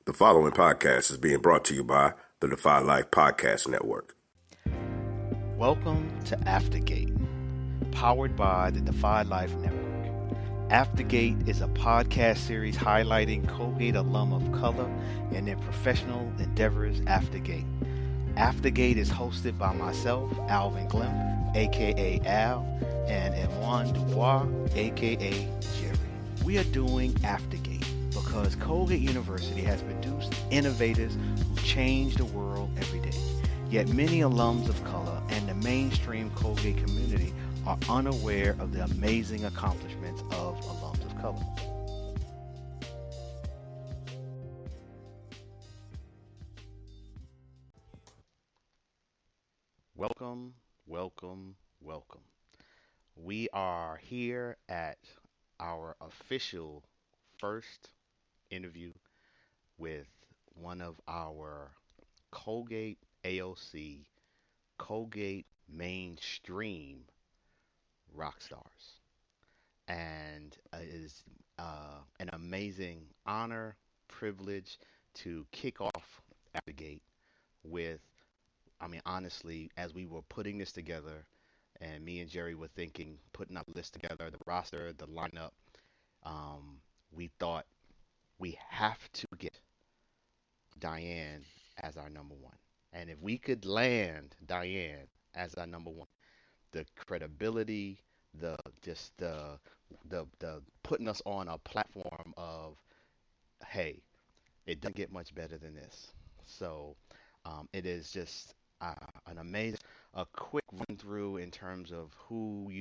The following podcast is being brought to you by the Defy Life Podcast Network. Welcome to Aftergate, powered by the Defy Life Network. Aftergate is a podcast series highlighting Colgate alum of color and their professional endeavors after Gate. Aftergate is hosted by myself, Alvin Glim, aka Al, and Ewan Dubois, aka Jerry. We are doing Aftergate because Colgate University has produced innovators who change the world every day. Yet many alums of color and the mainstream Colgate community are unaware of the amazing accomplishments of alums of color. Welcome, welcome, welcome. We are here at our official first interview with one of our Colgate AOC, Colgate mainstream rock stars. And it is an amazing honor, privilege to kick off at the gate with, honestly, as we were putting this together, and me and Jerry were thinking, putting our list together, the roster, the lineup, we thought we have to get Diane as our number one. And if we could land Diane as our number one, the credibility, the just the putting us on a platform of, hey, it doesn't get much better than this. So it is just an amazing, a quick run through in terms of who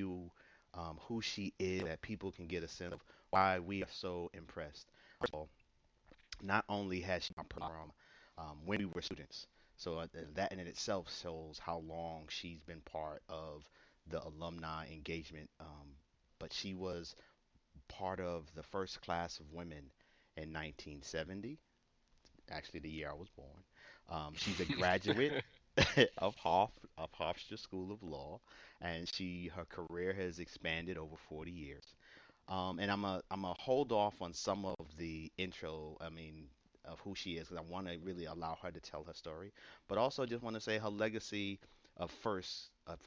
she is, that people can get a sense of why we are so impressed. First of all, not only has she been from when we were students, so that in itself shows how long she's been part of the alumni engagement. But she was part of the first class of women in 1970, actually the year I was born. She's a graduate of Hofstra School of Law, and her career has expanded over 40 years. And I'm a hold off on some of the intro, of who she is, because I want to really allow her to tell her story. But also just want to say her legacy of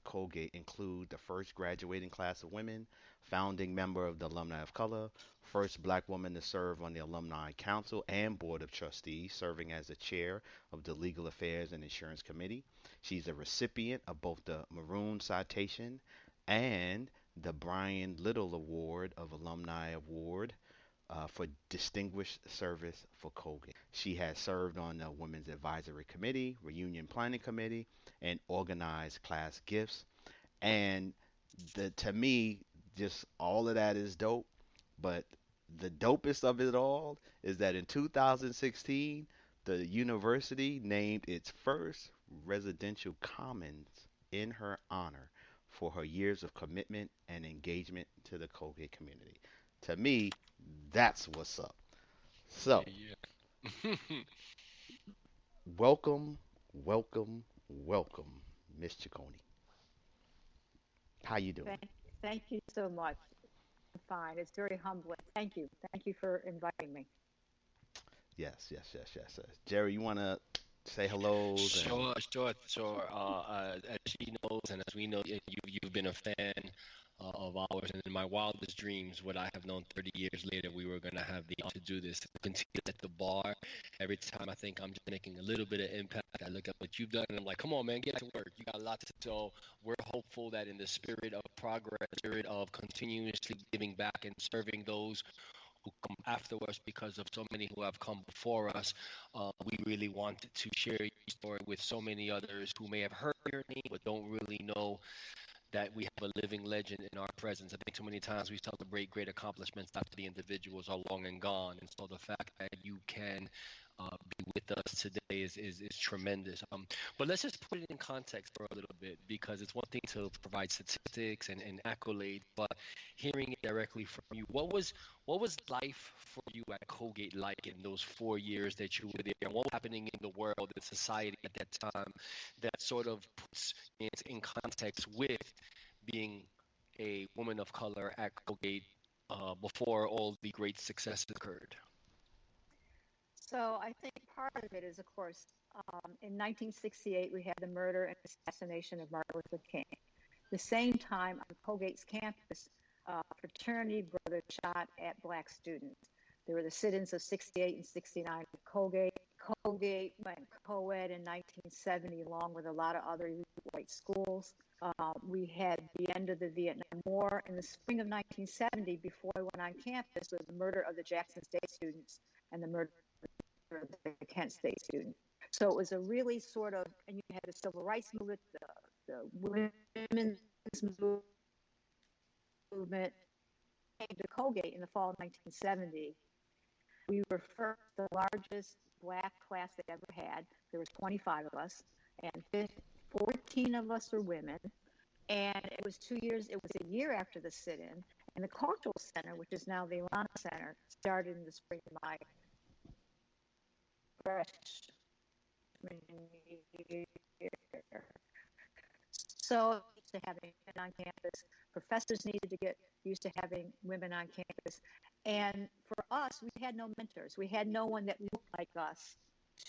Colgate include the first graduating class of women, founding member of the Alumni of Color, first black woman to serve on the Alumni Council and Board of Trustees, serving as the chair of the Legal Affairs and Insurance Committee. She's a recipient of both the Maroon citation and the Brian Little Award of Alumni Award for distinguished service for Colgate. She has served on the Women's Advisory Committee, Reunion Planning Committee, and organized class gifts. And to me, just all of that is dope. But the dopest of it all is that in 2016, the university named its first residential commons in her honor for her years of commitment and engagement to the Colgate community. To me, that's what's up. So, Yeah. welcome, welcome, welcome, Miss Ciccone. How you doing? Thank you so much. I'm fine. It's very humbling. Thank you. Thank you for inviting me. Yes, yes, yes, yes, yes. Jerry, you want to say hellos and Sure. As she knows, and as we know, you've been a fan of ours, and in my wildest dreams, what I have known 30 years later, we were going to have the honor to do this. Continue at the bar. Every time I think I'm just making a little bit of impact, I look at what you've done, and I'm like, come on, man, get to work. You got a lot to do. So we're hopeful that in the spirit of progress, spirit of continuously giving back and serving those who come after us because of so many who have come before us. We really wanted to share your story with so many others who may have heard your name but don't really know that we have a living legend in our presence. I think too many times we celebrate great accomplishments after the individuals are long and gone. And so the fact that you can be with us today is tremendous. But let's just put it in context for a little bit because it's one thing to provide statistics and accolades, but hearing it directly from you, what was life for you at Colgate like in those 4 years that you were there? And what was happening in the world and society at that time that sort of puts it in context with being a woman of color at Colgate before all the great successes occurred? So I think part of it is, of course, in 1968, we had the murder and assassination of Martin Luther King. The same time on Colgate's campus, fraternity brothers shot at black students. There were the sit-ins of 68 and 69 at Colgate. Colgate went co-ed in 1970 along with a lot of other white schools. We had the end of the Vietnam War. In the spring of 1970, before I went on campus, was the murder of the Jackson State students and the murder of the Kent State student. So it was a really sort of, and you had the civil rights movement, the women's movement, came to Colgate in the fall of 1970. We were first the largest black class they ever had. There was 25 of us, and 14 of us were women. And it was a year after the sit-in, and the Cultural Center, which is now the Alumni Center, started in the spring of my freshman year. So to having women on campus, professors needed to get used to having women on campus. And for us, we had no mentors. We had no one that looked like us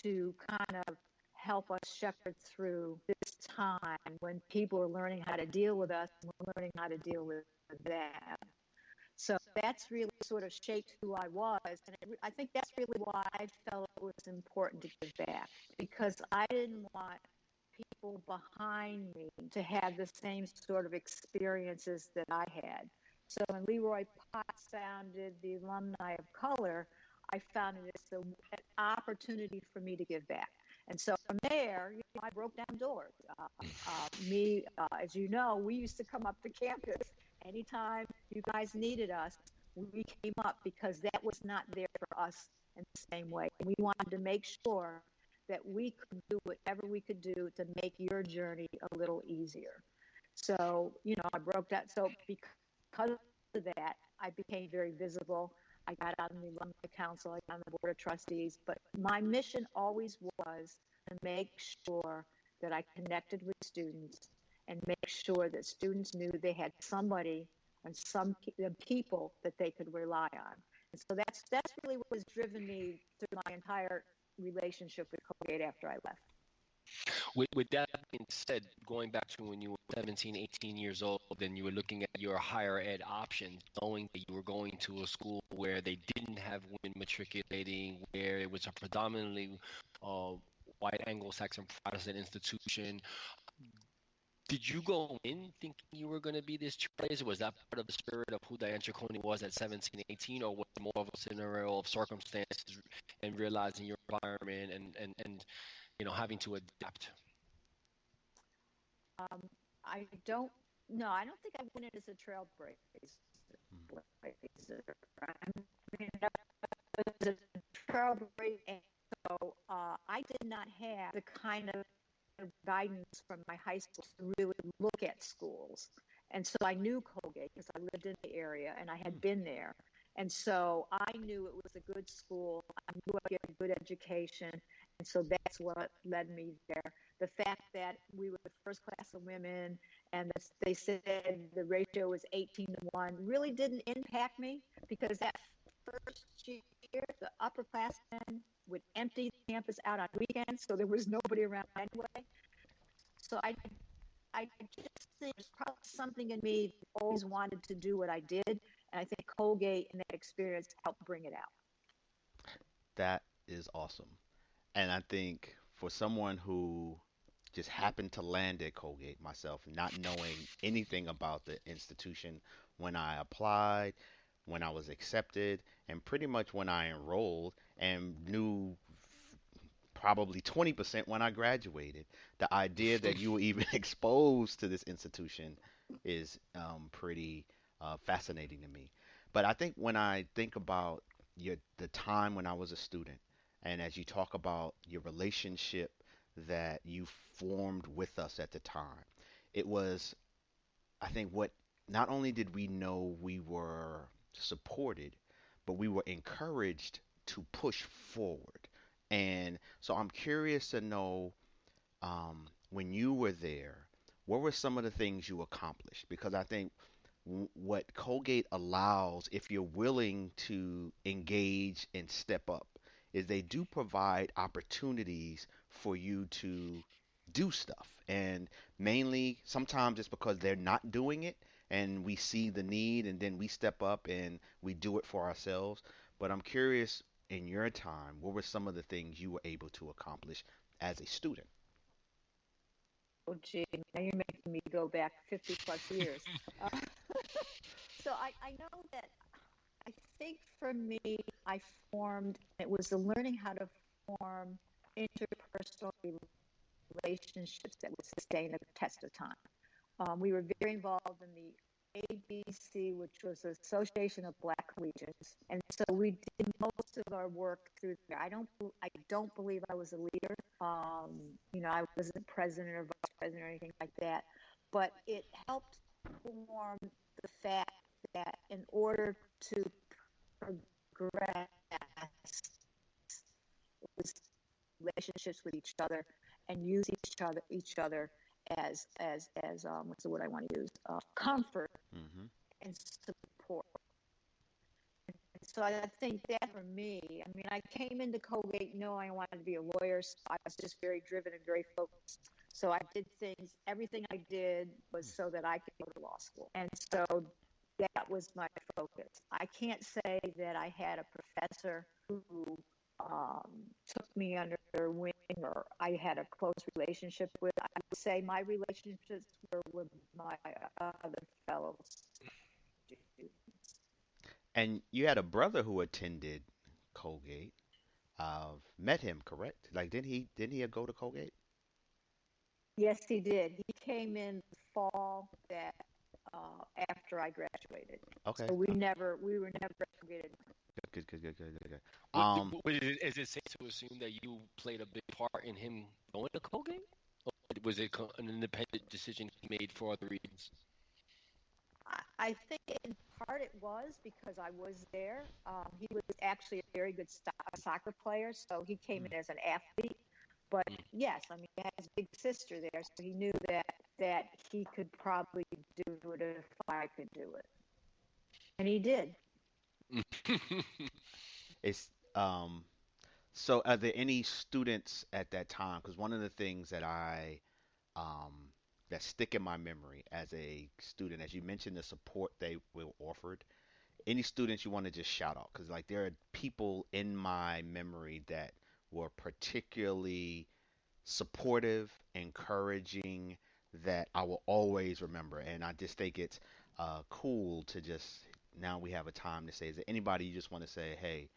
to kind of help us shepherd through this time when people were learning how to deal with us and we're learning how to deal with them. So that's really sort of shaped who I was. And I think that's really why I felt it was important to give back, because I didn't want people behind me to have the same sort of experiences that I had. So when Leroy Potts founded the Alumni of Color, I found it as an opportunity for me to give back. And so from there, I broke down doors. As you know, we used to come up to campus anytime you guys needed us. We came up because that was not there for us in the same way. We wanted to make sure that we could do whatever we could do to make your journey a little easier. So, I broke that. So because of that, I became very visible. I got on the Alumni Council, I got on the Board of Trustees, but my mission always was to make sure that I connected with students and make sure that students knew they had somebody and some people that they could rely on. And so that's really what has driven me through my entire relationship with Colgate after I left. With that being said, going back to when you were 17, 18 years old, and you were looking at your higher ed options, knowing that you were going to a school where they didn't have women matriculating, where it was a predominantly white Anglo-Saxon Protestant institution, did you go in thinking you were going to be this trailblazer? Was that part of the spirit of who Diane Ciccone was at 17, 18, or was it more of a scenario of circumstances and realizing your environment and having to adapt? I don't think I went in as a trailblazer. I mean, I was a trailblazer, and so I did not have the kind of guidance from my high school to really look at schools. And so I knew Colgate because I lived in the area and I had been there. And so I knew it was a good school. I knew I'd get a good education. And so that's what led me there. The fact that we were the first class of women and they said the ratio was 18-1 really didn't impact me, because that first year, the upperclassmen would empty the campus out on weekends, so there was nobody around anyway. So I just think there's probably something in me that always wanted to do what I did, and I think Colgate and that experience helped bring it out. That is awesome. And I think for someone who just happened to land at Colgate, myself, not knowing anything about the institution when I applied, when I was accepted, and pretty much when I enrolled, and knew probably 20% when I graduated. The idea that you were even exposed to this institution is pretty fascinating to me. But I think when I think about the time when I was a student, and as you talk about your relationship that you formed with us at the time, it was, I think, what not only did we know we were supported, but we were encouraged to push forward. And so I'm curious to know, when you were there, what were some of the things you accomplished? Because I think what Colgate allows, if you're willing to engage and step up, is they do provide opportunities for you to do stuff. And mainly, sometimes it's because they're not doing it, and we see the need, and then we step up and we do it for ourselves. But I'm curious, in your time, what were some of the things you were able to accomplish as a student? Oh, gee, now you're making me go back 50 plus years. Uh, so I know that I think for me, I formed, it was the learning how to form interpersonal relationships that would sustain the test of time. We were very involved in the ABC, which was the Association of Black Collegians, and so we did most of our work through there. I don't believe I was a leader. I wasn't president or vice president or anything like that, but it helped form the fact that in order to progress, it was relationships with each other and use each other as what's the word I want to use, comfort Hmm. and support. And so I think that for me, I mean, I came into Colgate knowing I wanted to be a lawyer, so I was just very driven and very focused. So I did things, everything I did was so that I could go to law school. And so that was my focus. I can't say that I had a professor who took me under their wing or I had a close relationship with. I would say my relationships were with my other fellow students. And you had a brother who attended Colgate. I've met him, correct? Like, didn't he go to Colgate? Yes, he did. He came in the fall that after I graduated. Okay. So we were never graduated. Good, good, good, good, good, good. Would, is it safe to assume that you played a big part in him going to Colgate? Or was it an independent decision he made for other reasons? I think in part it was because I was there. He was actually a very good soccer player, so he came Mm. in as an athlete. But Mm. yes, I mean, he had his big sister there, so he knew that he could probably do it if I could do it, and he did. It's So are there any students at that time? Because one of the things um that stick in my memory as a student, as you mentioned, the support they were offered. Any students you want to just shout out? Because like there are people in my memory that were particularly supportive, encouraging, that I will always remember. And I just think it's cool to just now we have a time to say, is there anybody you just want to say, hey,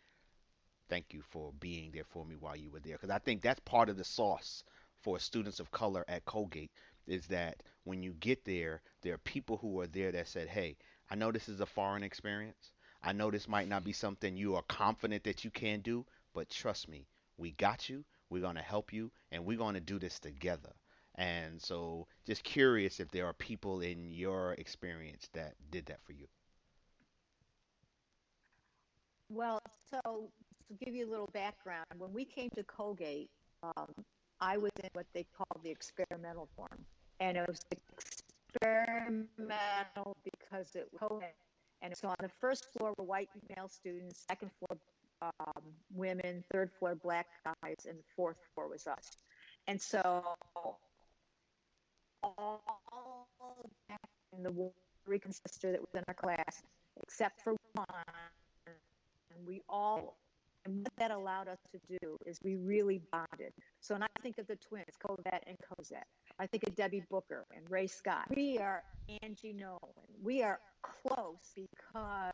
thank you for being there for me while you were there? Because I think that's part of the sauce for students of color at Colgate is that when you get there, there are people who are there that said, hey, I know this is a foreign experience. I know this might not be something you are confident that you can do, but trust me, we got you. We're going to help you, and we're going to do this together. And so, just curious if there are people in your experience that did that for you. Well, so to give you a little background, when we came to Colgate, um, I was in what they call the experimental dorm, and it was experimental because it was co-ed. And so on the first floor were white male students, second floor women, third floor black guys, and the fourth floor was us. And so all back in the Puerto Rican sister that was in our class, except for one, and we all, and what that allowed us to do is we really bonded. So when I think of the twins, Covette and Cosette, I think of Debbie Booker and Ray Scott. We are Angie Nolan. We are close because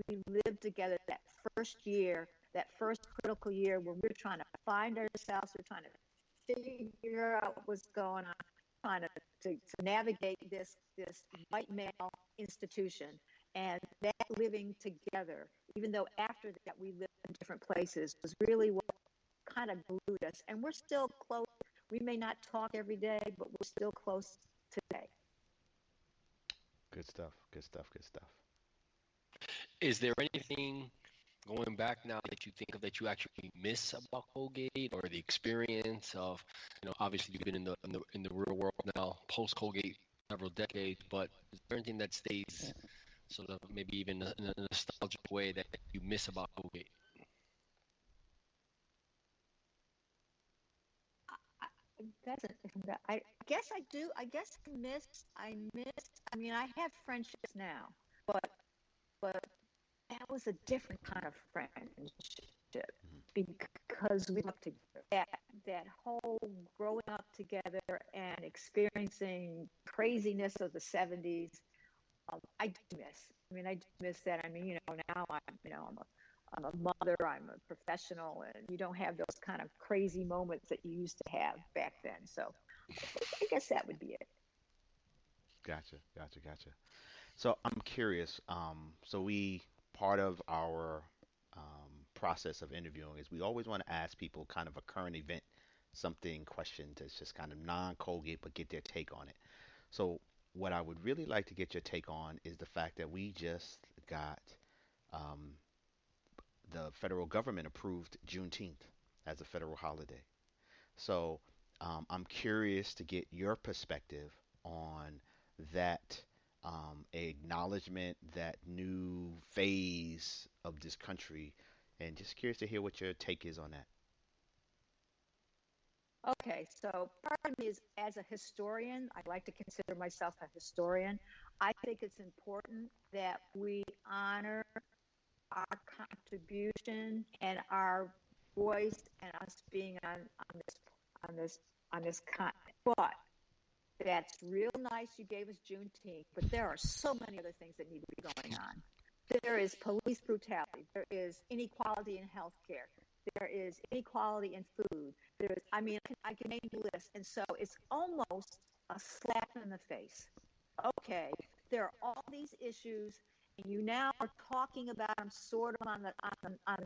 we lived together that first year, that first critical year when we're trying to find ourselves, we're trying to figure out what's going on, trying to navigate this white male institution. And that living together, even though after that we lived in different places, was really what kind of glued us. And we're still close. We may not talk every day, but we're still close today. Good stuff. Good stuff. Good stuff. Is there anything going back now that you think of that you actually miss about Colgate or the experience of, obviously you've been in the real world now, post Colgate several decades, but is there anything that stays sort of maybe even in a nostalgic way that you miss about Colgate? doesn't. I guess I do. I guess I miss. I mean, I have friendships now, but that was a different kind of friendship Mhm. because we up together. That whole growing up together and experiencing craziness of the '70s. I do miss. I mean, I do miss that. I mean, now I'm a mother, I'm a professional, and you don't have those kind of crazy moments that you used to have back then. So I guess that would be it. Gotcha, gotcha, gotcha. So I'm curious. So we part of our process of interviewing is we always want to ask people kind of a current event, something question that's just kind of non-Colgate, but get their take on it. So what I would really like to get your take on is the fact that we just got um, the federal government approved Juneteenth as a federal holiday. So I'm curious to get your perspective on that acknowledgement, that new phase of this country, and just curious to hear what your take is on that. Okay, so part of me is as a historian, I like to consider myself a historian. I think it's important that we honor our contribution and our voice and us being on this on this continent. But that's real nice. You gave us Juneteenth, but there are so many other things that need to be going on. There is police brutality. There is inequality in healthcare. There is inequality in food. I mean, I can make a list. And so it's almost a slap in the face. Okay, there are all these issues, and you now are talking about them sort of on the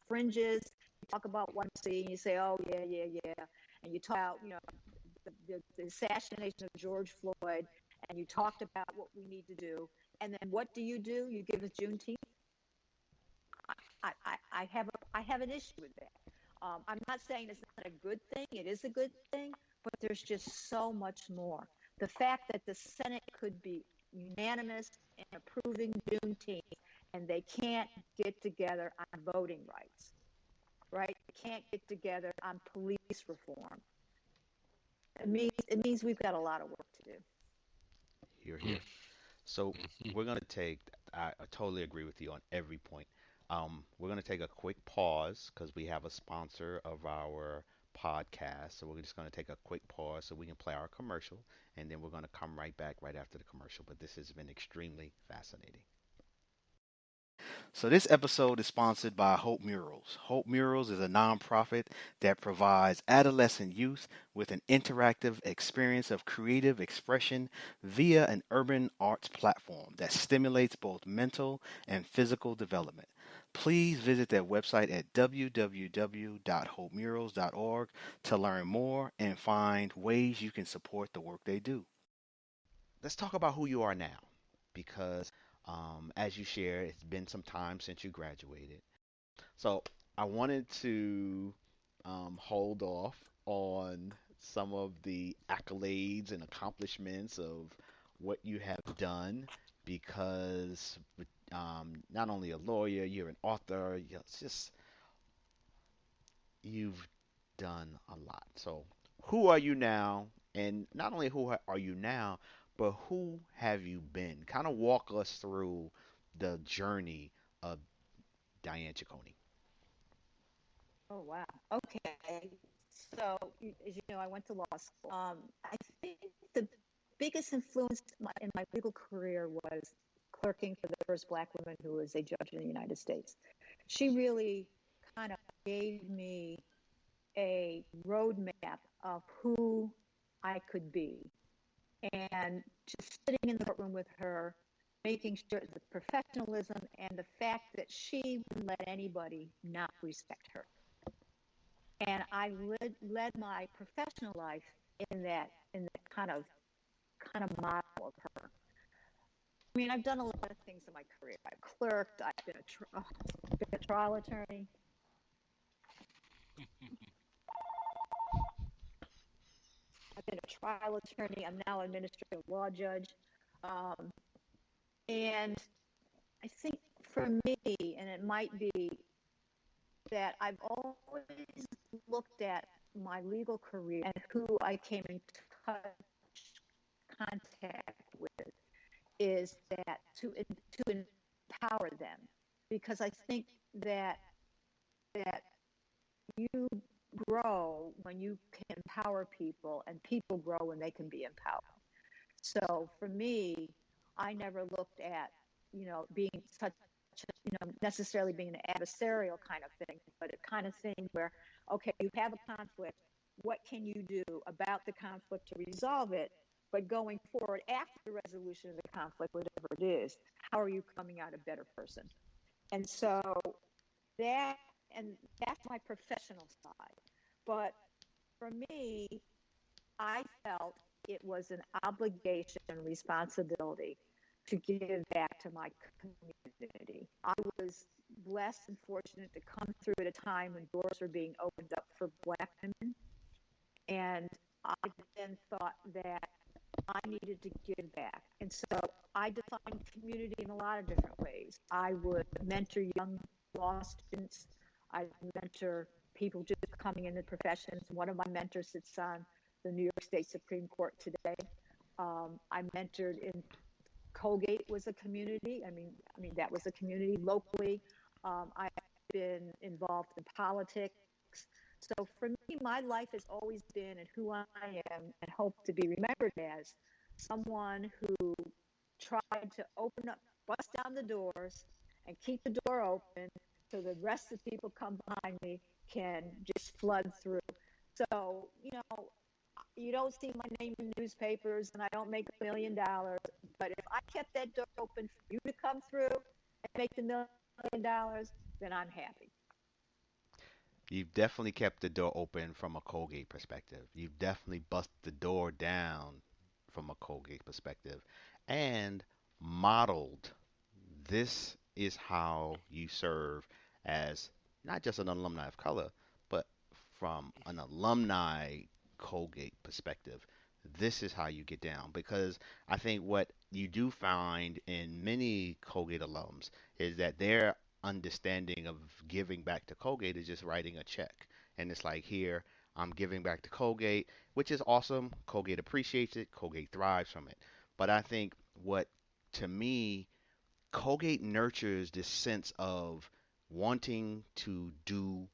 fringes. You talk about one city, and you say, oh, yeah, yeah, yeah. And you talk about, the assassination of George Floyd, and you talked about what we need to do. And then what do? You give us Juneteenth. I have an issue with that. I'm not saying it's not a good thing. It is a good thing, but there's just so much more. The fact that the Senate could be unanimous in approving Juneteenth, and they can't get together on voting rights, right? They can't get together on police reform. It means we've got a lot of work to do. Here, here. So we're gonna take. I totally agree with you on every point. We're gonna take a quick pause because we have a sponsor of our podcast. So we're just gonna take a quick pause so we can play our commercial, and then we're gonna come right back right after the commercial. But this has been extremely fascinating. So, this episode is sponsored by Hope Murals. Hope Murals is a nonprofit that provides adolescent youth with an interactive experience of creative expression via an urban arts platform that stimulates both mental and physical development. Please visit their website at www.hopemurals.org to learn more and find ways you can support the work they do. Let's talk about who you are now because as you share, it's been some time since you graduated. So I wanted to hold off on some of the accolades and accomplishments of what you have done because not only a lawyer, you're an author. It's just you've done a lot. So who are you now? And not only are you now, but who have you been? Kind of walk us through the journey of Diane Ciccone. Oh, wow. Okay. So, as you know, I went to law school. I think the biggest influence in my legal career was clerking for the first Black woman who was a judge in the United States. She really kind of gave me a roadmap of who I could be. And just sitting in the courtroom with her, making sure the professionalism and the fact that she wouldn't let anybody not respect her. And I led my professional life in that kind of model of her. I mean, I've done a lot of things in my career. I've clerked. Been a trial attorney. I've been a trial attorney. I'm now an administrative law judge. Um, and I think for me, and it might be that I've always looked at my legal career and who I came in contact with is that to empower them, because I think that you grow when you can empower people, and people grow when they can be empowered. So for me, I never looked at, being such, necessarily being an adversarial kind of thing, but a kind of thing where, okay, you have a conflict. What can you do about the conflict to resolve it? But going forward, after the resolution of the conflict, whatever it is, how are you coming out a better person? And so that, and that's my professional side. But for me, I felt it was an obligation and responsibility to give back to my community. I was blessed and fortunate to come through at a time when doors were being opened up for Black women. And I then thought that I needed to give back. And so I defined community in a lot of different ways. I would mentor young law students. I mentor people just coming into professions. One of my mentors sits on the New York State Supreme Court today. I mentored in Colgate was a community. I mean that was a community locally. I've been involved in politics. So for me, my life has always been, and who I am, and hope to be remembered as, someone who tried to open up, bust down the doors, and keep the door open so the rest of the people come behind me can just flood through. So, you don't see my name in newspapers and I don't make $1 million, but if I kept that door open for you to come through and make the $1 million, then I'm happy. You've definitely kept the door open from a Colgate perspective. You've definitely busted the door down from a Colgate perspective and modeled this is how you serve as not just an alumni of color, but from an alumni Colgate perspective. This is how you get down because I think what you do find in many Colgate alums is that their understanding of giving back to Colgate is just writing a check. And it's like, here, I'm giving back to Colgate, which is awesome. Colgate appreciates it, Colgate thrives from it. But I think what, to me, Colgate nurtures this sense of wanting to do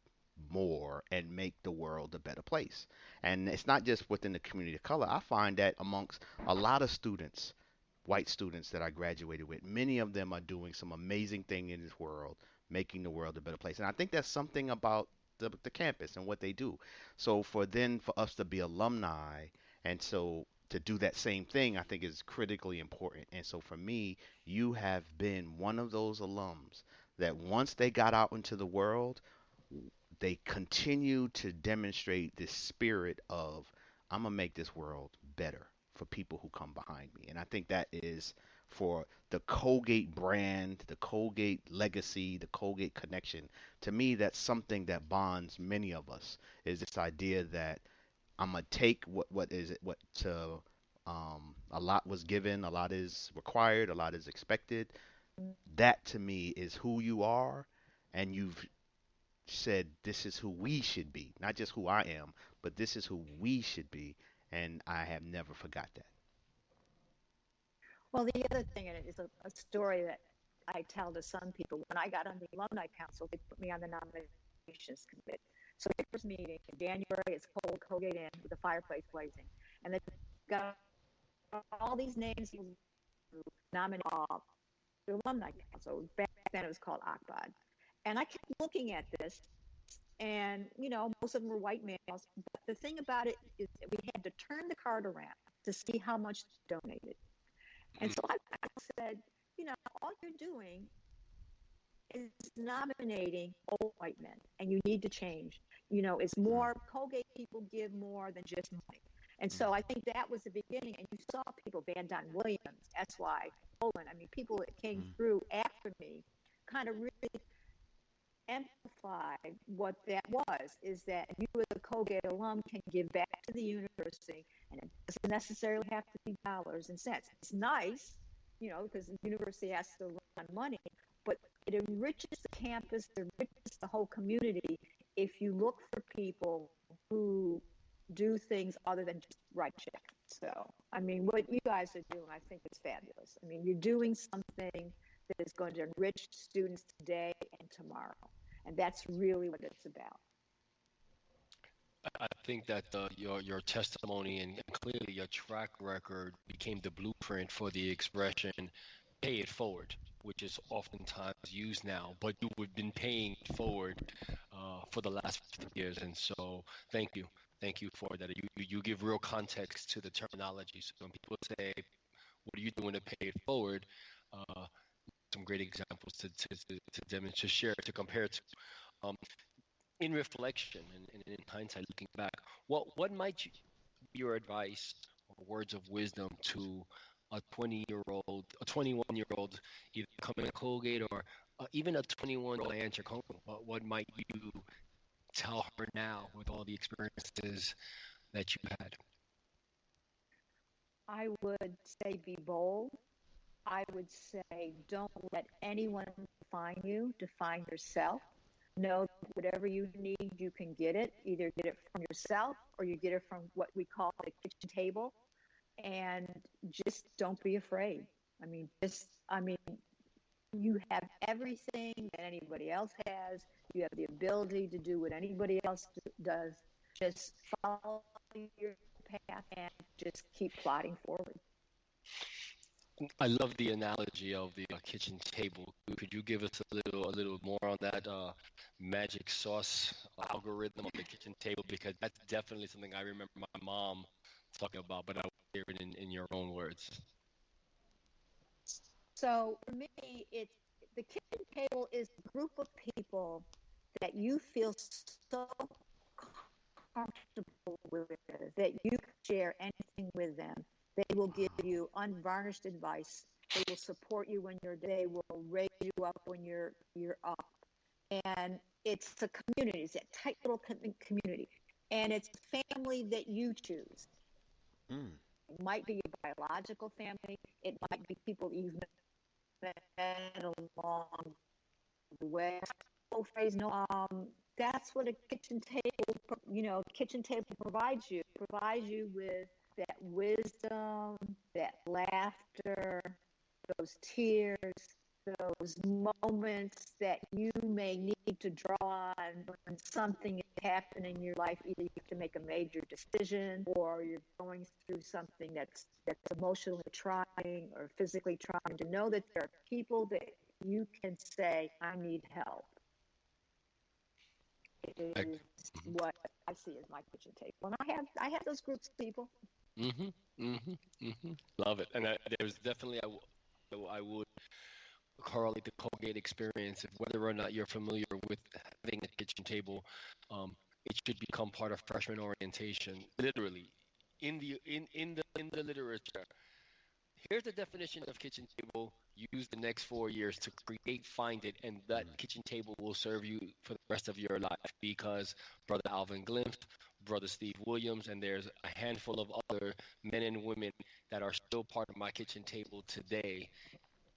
more and make the world a better place. And it's not just within the community of color. I find that amongst a lot of students, white students that I graduated with, many of them are doing some amazing thing in this world, making the world a better place. And I think that's something about the campus and what they do. So for us to be alumni and so to do that same thing, I think is critically important. And so for me, you have been one of those alums that once they got out into the world, they continue to demonstrate this spirit of I'm gonna make this world better for people who come behind me. And I think that is for the Colgate brand, the Colgate legacy, the Colgate connection. To me, that's something that bonds many of us is this idea that I'm gonna take what is it what a lot was given, a lot is required, a lot is expected. That to me is who you are, and you've said this is who we should be, not just who I am, but this is who we should be, and I have never forgot that. Well, the other thing, and it is a story that I tell to some people, when I got on the Alumni Council, they put me on the nominations committee. So the first meeting in January, it's cold, Colgate in with the fireplace blazing. And they've got all these names nominated the Alumni Council. Back then it was called ACBOD. And I kept looking at this, and, most of them were white males. But the thing about it is that we had to turn the card around to see how much donated. And so I said, all you're doing is nominating old white men, and you need to change. It's more Colgate people give more than just money. And so I think that was the beginning. And you saw people, Van Don Williams, S.Y. Olin, people that came through after me kind of really amplified what that was, is that you as a Colgate alum can give back to the university, and it doesn't necessarily have to be dollars and cents. It's nice, because the university has to run on money, but it enriches the campus, it enriches the whole community if you look for people who do things other than just write a check. So, I mean, what you guys are doing, I think is fabulous. I mean, you're doing something that is going to enrich students today and tomorrow. And that's really what it's about. I think that your testimony and clearly your track record became the blueprint for the expression "pay it forward," which is oftentimes used now. But you have been paying it forward for the last 50 years, and so thank you for that. You give real context to the terminology. So when people say, "What are you doing to pay it forward?" Uh, some great examples to demonstrate, to share, to compare to. Um, in reflection and in hindsight, looking back, what might your advice or words of wisdom to a 20-year-old, a 21-year-old, either coming to Colgate or even a 21 Diane Ciccone? What might you tell her now with all the experiences that you had? I would say be bold. I would say don't let anyone define you, define yourself. Know that whatever you need, you can get it. Either get it from yourself or you get it from what we call the kitchen table. And just don't be afraid. I mean, you have everything that anybody else has. You have the ability to do what anybody else does. Just follow your path and just keep plodding forward. I love the analogy of the kitchen table. Could you give us a little more on that magic sauce algorithm on the kitchen table? Because that's definitely something I remember my mom talking about, but I would hear it in your own words. So for me, it's the kitchen table is a group of people that you feel so comfortable with, that you can share anything with them. They will give you unvarnished advice. They will support you when you're. They will raise you up when you're up. And it's a community. It's a tight little community, and it's a family that you choose. Mm. It might be your biological family. It might be people you've met along the way. Oh, phrase, no, that's what a kitchen table provides you. It provides you with that wisdom, that laughter, those tears, those moments that you may need to draw on when something has happened in your life. Either you have to make a major decision, or you're going through something that's emotionally trying or physically trying. To know that there are people that you can say, I need help, is what I see as my kitchen table. And I have those groups of people. Mm-hmm, mm-hmm, mm-hmm. Love it. And there's definitely, I would correlate the Colgate experience, whether or not you're familiar with having a kitchen table. It should become part of freshman orientation. Literally, in the literature, here's the definition of kitchen table. Use the next 4 years to create, find it, and that kitchen table will serve you for the rest of your life. Because Brother Alvin Glimpse, Brother Steve Williams, and there's a handful of other men and women that are still part of my kitchen table today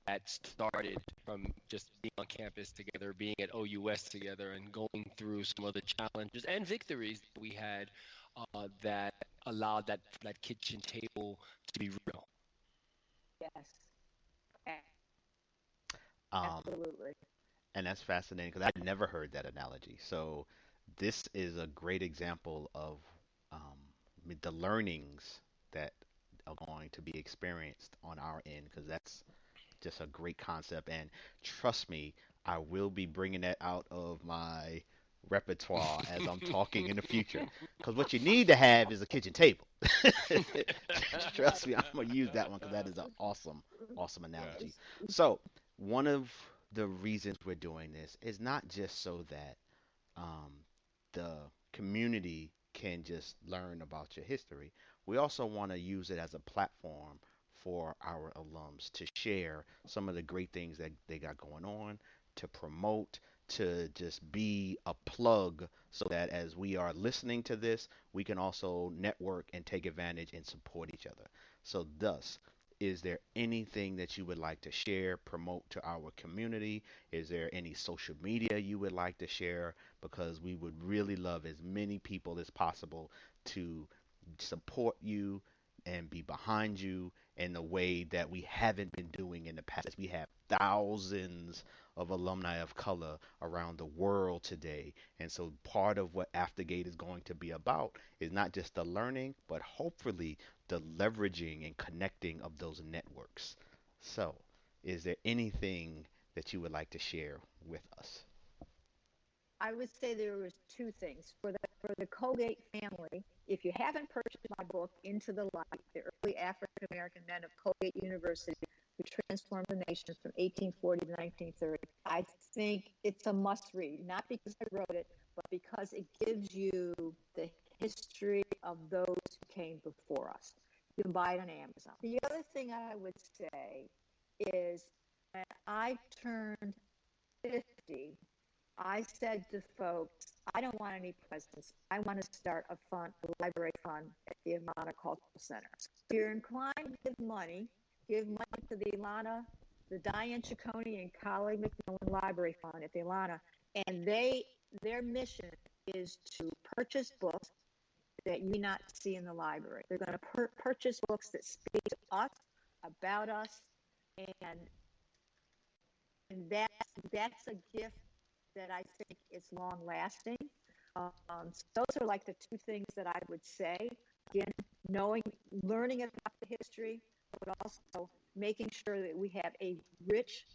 that started from just being on campus together, being at OUS together, and going through some of the challenges and victories that we had that allowed that kitchen table to be real. Yes, Um, absolutely. and that's fascinating because I'd never heard that analogy. So this is a great example of the learnings that are going to be experienced on our end because that's just a great concept. And trust me, I will be bringing that out of my repertoire as I'm talking in the future. Because what you need to have is a kitchen table. Trust me, I'm gonna use that one because that is an awesome, awesome analogy. Yes. So one of the reasons we're doing this is not just so that um, the community can just learn about your history. We also want to use it as a platform for our alums to share some of the great things that they got going on, to promote, to just be a plug so that as we are listening to this, we can also network and take advantage and support each other. So, thus, is there anything that you would like to share, promote to our community? Is there any social media you would like to share? Because we would really love as many people as possible to support you and be behind you in the way that we haven't been doing in the past. We have thousands of alumni of color around the world today. And so part of what Aftergate is going to be about is not just the learning, but hopefully the leveraging and connecting of those networks. So, is there anything that you would like to share with us? I would say there was two things for the Colgate family. If you haven't purchased my book, Into the Light: The Early African American Men of Colgate University Who Transformed the Nation from 1840 to 1930, I think it's a must read. Not because I wrote it, but because it gives you the history of those who came before us. You can buy it on Amazon. The other thing I would say is when I turned 50, I said to folks, I don't want any presents. I want to start a library fund at the Alumni Cultural Center. So if you're inclined to give money to the Diane Ciccone and Collie McMillan Library Fund at the Alumni, and their mission is to purchase books that you may not see in the library. They're going to purchase books that speak to us, about us, and that's a gift that I think is long lasting. So those are like the two things that I would say. Again, learning about the history, but also making sure that we have a rich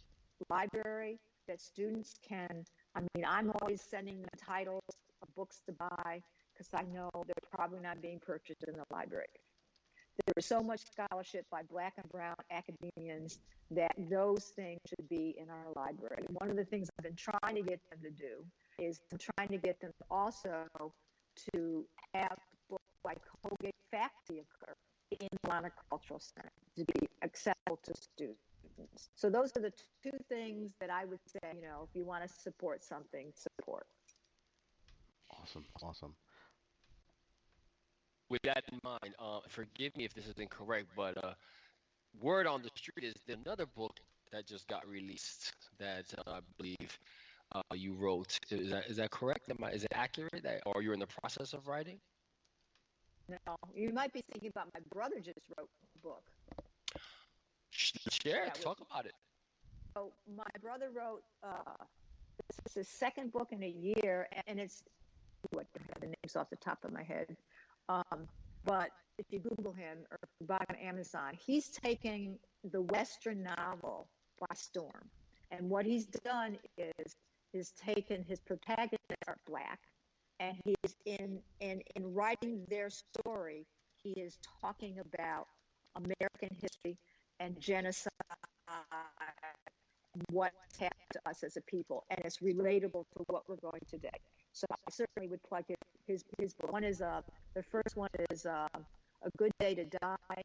library that students can. I mean, I'm always sending them titles of books to buy because I know they're probably not being purchased in the library. There is so much scholarship by Black and Brown academians that those things should be in our library. One of the things I've been trying to get them to do is I'm trying to get them also to have books like Colgate faculty occur in the Atlanta Cultural Center to be accessible to students. So those are the two things that I would say, if you want to support something, support. Awesome, awesome. With that in mind, forgive me if this is incorrect, but word on the street is there's another book that just got released that I believe you wrote. Is that correct? Is it accurate or you're in the process of writing? No, you might be thinking about my brother just wrote a book. Share, talk about it. So my brother wrote this is his second book in a year, and it's I don't have the names off the top of my head. But if you Google him or buy on Amazon, he's taking the Western novel by storm. And what he's done is taken his protagonists are Black, and he's in writing their story, he is talking about American history and genocide, what's happened to us as a people, and it's relatable to what we're going today. So I certainly would plug his book. One is the first one is A Good Day to Die,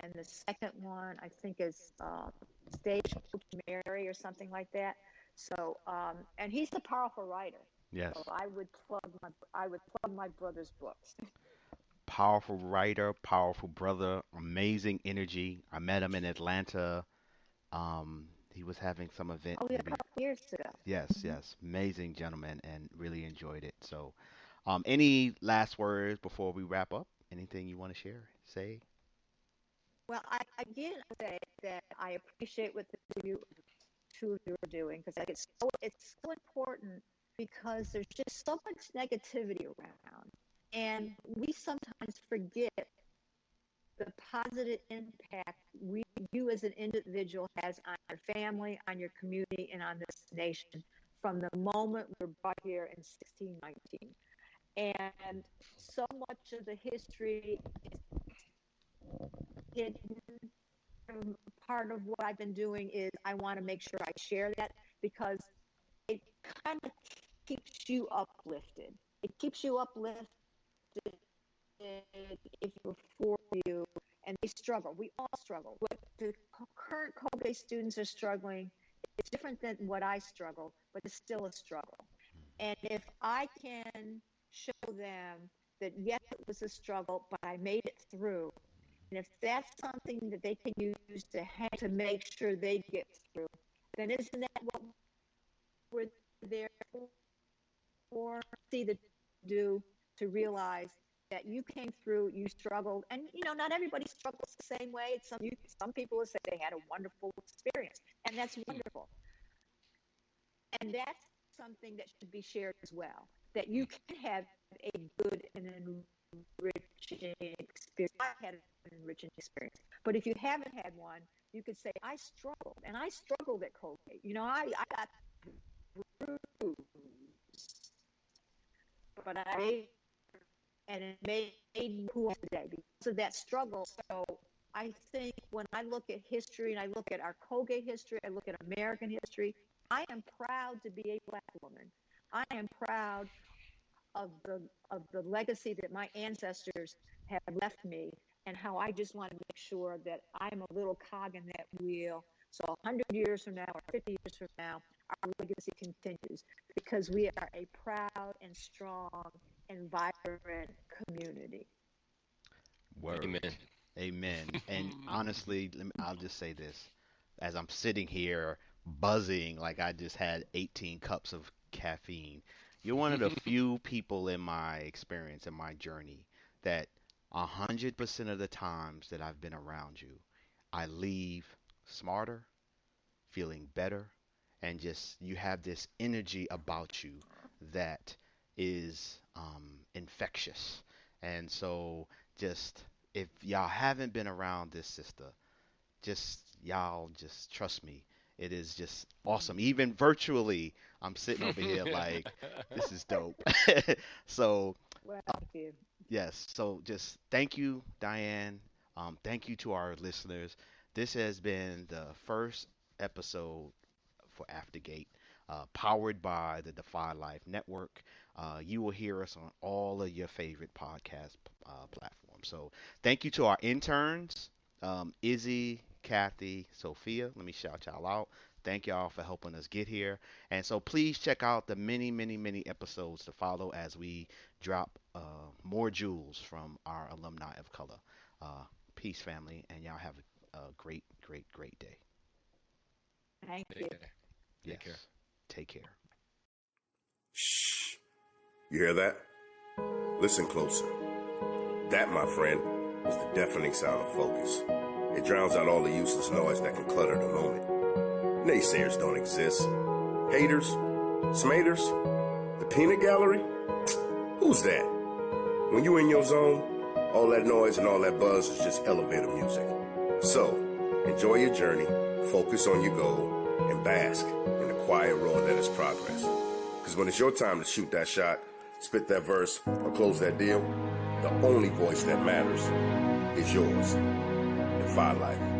and the second one I think is Stagecoach Mary or something like that. So and he's a powerful writer. Yes. So I would plug my brother's books. Powerful writer, powerful brother, amazing energy. I met him in Atlanta. He was having some event Oh, yeah, a maybe. couple years ago. Yes, yes, amazing gentleman, and really enjoyed it. So, any last words before we wrap up? Anything you want to share, say? Well, I again say that I appreciate what the two of you are doing because it's so important because there's just so much negativity around, and we sometimes forget the positive impact you as an individual has on your family, on your community, and on this nation from the moment we're brought here in 1619. And so much of the history is hidden. Part of what I've been doing is I want to make sure I share that because it kind of keeps you uplifted. It keeps you uplifted if you're for you, and they struggle. We all struggle. What the current Colgate students are struggling is different than what I struggle, but it's still a struggle. And if I can show them that yes, it was a struggle, but I made it through, if that's something that they can use to make sure they get through, then isn't that what we're there for? See the do to realize that you came through, you struggled, and not everybody struggles the same way. Some people will say they had a wonderful experience, and that's wonderful. And that's something that should be shared as well. That you can have a good and enriching experience. I had an enriching experience, but if you haven't had one, you could say I struggled, and I struggled at Colgate. I got through, but and it made me who I am today because of that struggle. So I think when I look at history and I look at our Colgate history, I look at American history, I am proud to be a Black woman. I am proud of the legacy that my ancestors have left me, and how I just want to make sure that I'm a little cog in that wheel. So 100 years from now or 50 years from now, our legacy continues because we are a proud and strong and vibrant community. Word. Amen. Amen. And honestly, I'll just say this. As I'm sitting here buzzing like I just had 18 cups of caffeine, you're one of the few people in my experience, in my journey, that 100% of the times that I've been around you, I leave smarter, feeling better, and just you have this energy about you that is infectious. And so, just if y'all haven't been around this sister, just y'all just trust me. It is just awesome. Even virtually, I'm sitting over here like this is dope. So, Well, thank you. yes. So just thank you, Diane. Thank you to our listeners. This has been the first episode for Aftergate, powered by the Defy Life Network. You will hear us on all of your favorite podcast platforms. So thank you to our interns, Izzy, Kathy, Sophia. Let me shout y'all out. Thank y'all for helping us get here. And so please check out the many, many, many episodes to follow as we drop more jewels from our Alumni of Color. Peace, family, and y'all have a great, great, great day. Thank you. Take care. Yes. Take care. Take care. Shh. You hear that? Listen closer. That, my friend, is the deafening sound of focus. It drowns out all the useless noise that can clutter the moment. Naysayers don't exist. Haters? Smaters? The peanut gallery? Who's that? When you in your zone, all that noise and all that buzz is just elevator music. So, enjoy your journey, focus on your goal, and bask in the quiet roar that is progress. Because when it's your time to shoot that shot, spit that verse, or close that deal, the only voice that matters is yours. Defy Life.